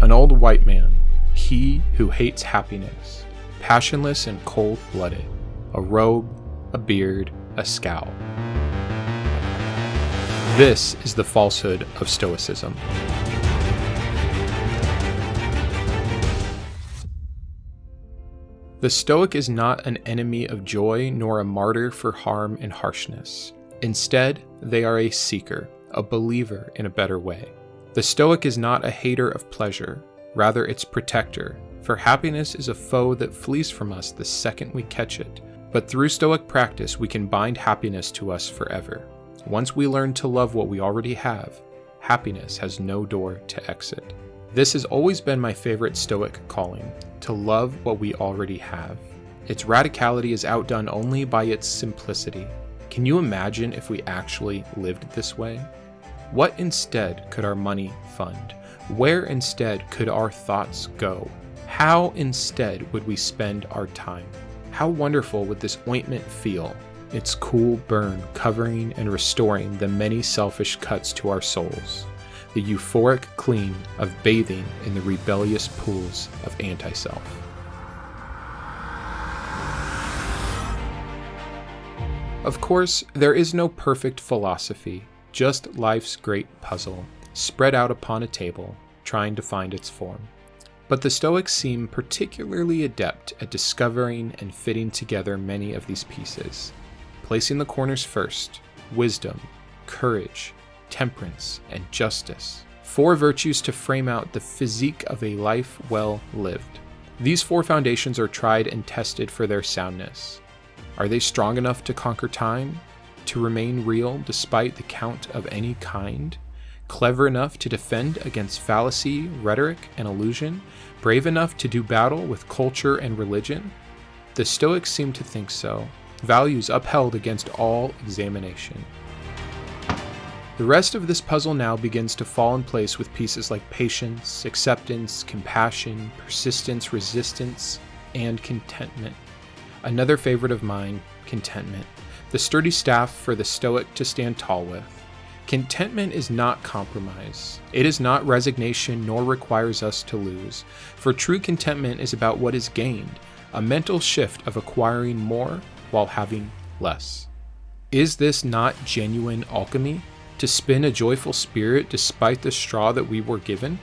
An old white man, he who hates happiness, passionless and cold-blooded, a robe, a beard, a scowl. This is the falsehood of Stoicism. The Stoic is not an enemy of joy nor a martyr for harm and harshness. Instead, they are a seeker, a believer in a better way. The Stoic is not a hater of pleasure, rather its protector, for happiness is a foe that flees from us the second we catch it. But through Stoic practice, we can bind happiness to us forever. Once we learn to love what we already have, happiness has no door to exit. This has always been my favorite Stoic calling, to love what we already have. Its radicality is outdone only by its simplicity. Can you imagine if we actually lived this way? What instead could our money fund? Where instead could our thoughts go? How instead would we spend our time? How wonderful would this ointment feel? Its cool burn covering and restoring the many selfish cuts to our souls. The euphoric clean of bathing in the rebellious pools of anti-self. Of course, there is no perfect philosophy, just life's great puzzle, spread out upon a table, trying to find its form. But the Stoics seem particularly adept at discovering and fitting together many of these pieces, placing the corners first: wisdom, courage, temperance, and justice. 4 virtues to frame out the physique of a life well lived. These 4 foundations are tried and tested for their soundness. Are they strong enough to conquer time? To remain real despite the count of any kind? Clever enough to defend against fallacy, rhetoric, and illusion? Brave enough to do battle with culture and religion? The Stoics seem to think so. Values upheld against all examination. The rest of this puzzle now begins to fall in place with pieces like patience, acceptance, compassion, persistence, resistance, and contentment. Another favorite of mine, contentment, the sturdy staff for the Stoic to stand tall with. Contentment is not compromise. It is not resignation, nor requires us to lose. For true contentment is about what is gained, a mental shift of acquiring more while having less. Is this not genuine alchemy? To spin a joyful spirit despite the straw that we were given?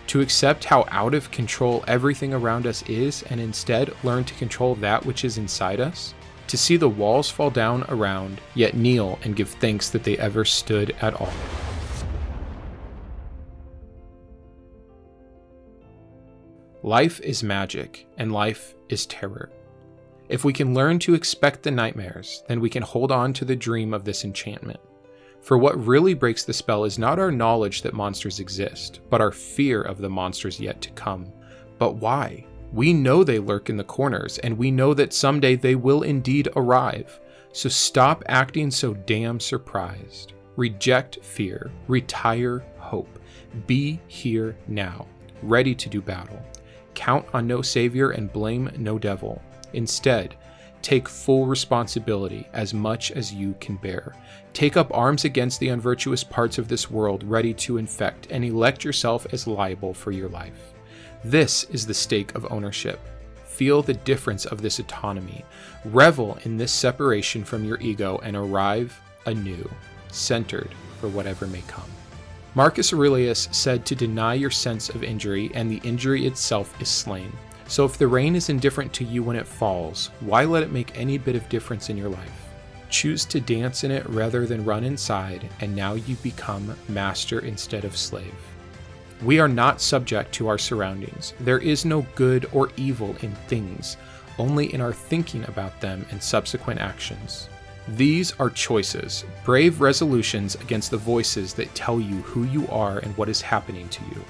To accept how out of control everything around us is and instead learn to control that which is inside us? To see the walls fall down around, yet kneel and give thanks that they ever stood at all. Life is magic, and life is terror. If we can learn to expect the nightmares, then we can hold on to the dream of this enchantment. For what really breaks the spell is not our knowledge that monsters exist, but our fear of the monsters yet to come. But why? We know they lurk in the corners, and we know that someday they will indeed arrive. So stop acting so damn surprised. Reject fear. Retire hope. Be here now, ready to do battle. Count on no savior and blame no devil. Instead, take full responsibility as much as you can bear. Take up arms against the unvirtuous parts of this world ready to infect, and elect yourself as liable for your life. This is the stake of ownership. Feel the difference of this autonomy. Revel in this separation from your ego and arrive anew, centered for whatever may come. Marcus Aurelius said to deny your sense of injury, and the injury itself is slain. So if the rain is indifferent to you when it falls, why let it make any bit of difference in your life? Choose to dance in it rather than run inside, and now you become master instead of slave. We are not subject to our surroundings. There is no good or evil in things, only in our thinking about them and subsequent actions. These are choices, brave resolutions against the voices that tell you who you are and what is happening to you.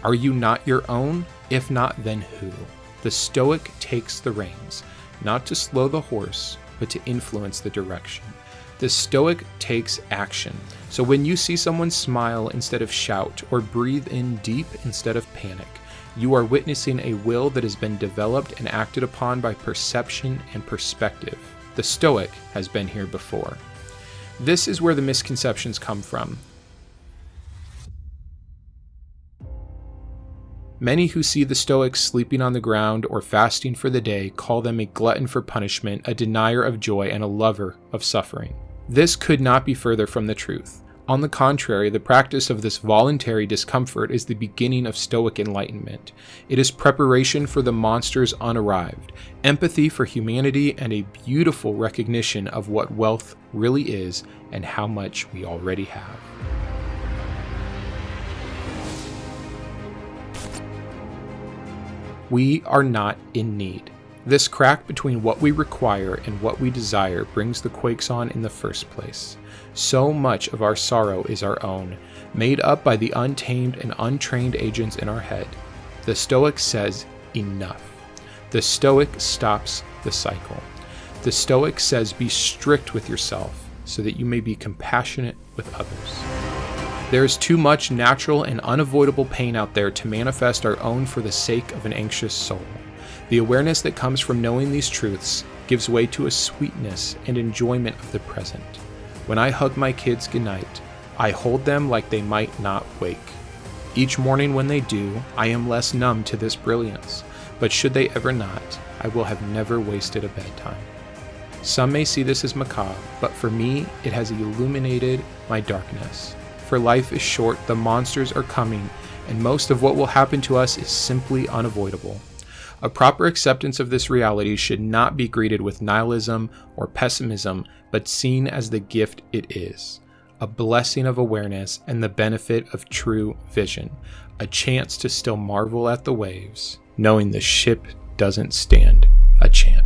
Are you not your own? If not, then who? The Stoic takes the reins, not to slow the horse, but to influence the direction. The Stoic takes action. So when you see someone smile instead of shout, or breathe in deep instead of panic, you are witnessing a will that has been developed and acted upon by perception and perspective. The Stoic has been here before. This is where the misconceptions come from. Many who see the Stoics sleeping on the ground or fasting for the day call them a glutton for punishment, a denier of joy, and a lover of suffering. This could not be further from the truth. On the contrary, the practice of this voluntary discomfort is the beginning of Stoic enlightenment. It is preparation for the monsters unarrived, empathy for humanity, and a beautiful recognition of what wealth really is and how much we already have. We are not in need. This crack between what we require and what we desire brings the quakes on in the first place. So much of our sorrow is our own, made up by the untamed and untrained agents in our head. The Stoic says, enough. The Stoic stops the cycle. The Stoic says, be strict with yourself so that you may be compassionate with others. There is too much natural and unavoidable pain out there to manifest our own for the sake of an anxious soul. The awareness that comes from knowing these truths gives way to a sweetness and enjoyment of the present. When I hug my kids goodnight, I hold them like they might not wake. Each morning when they do, I am less numb to this brilliance, but should they ever not, I will have never wasted a bedtime. Some may see this as macabre, but for me, it has illuminated my darkness. For life is short, the monsters are coming, and most of what will happen to us is simply unavoidable. A proper acceptance of this reality should not be greeted with nihilism or pessimism, but seen as the gift it is, a blessing of awareness and the benefit of true vision, a chance to still marvel at the waves, knowing the ship doesn't stand a chance.